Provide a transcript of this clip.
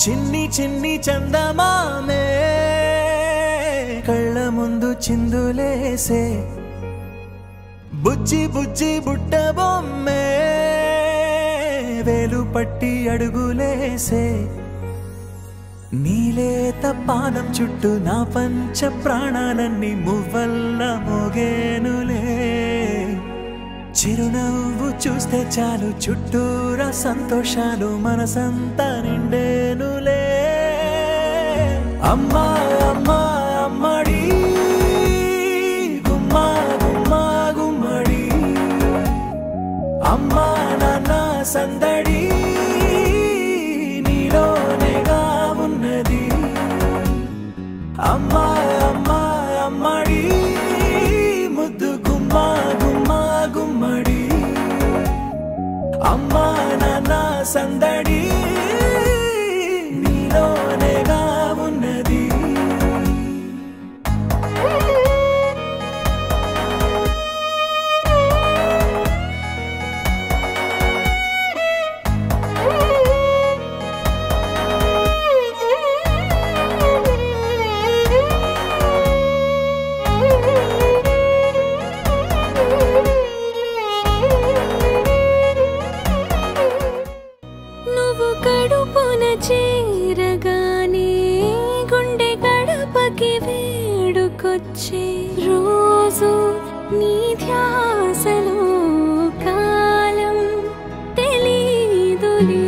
చిన్ని చిన్ని చందమామే కళ్ళ ముందు చిందులేసే బుజ్జి బుజ్జి బుట్ట బొమ్మే వేలు పట్టి అడుగులేసే నీలేత పానం చుట్టూ నా పంచ ప్రాణాలన్నీ మువ్వల్ల మోగేనులే చిరునవ్వు చూస్తే చాలు చుట్టూరా సంతోషాలు మనసంతా నిండేనులే అమ్మా అమ్మా అమ్మడి గుమ్మా గుమ్మా గుమ్మడి అమ్మా నాన్న సందడి నీలోనేగా ఉన్నది అమ్మా అమ్మా అమ్మడి ముద్దు గుమ్మా గుమ్మా గుమ్మడి అమ్మా నాన్న సందడి నీలోనేగా ఉన్నది చేరగానే గుండె గడపకి వేడుకొచ్చే రోజు నీ ధ్యాసలో కాలం తెలీదులే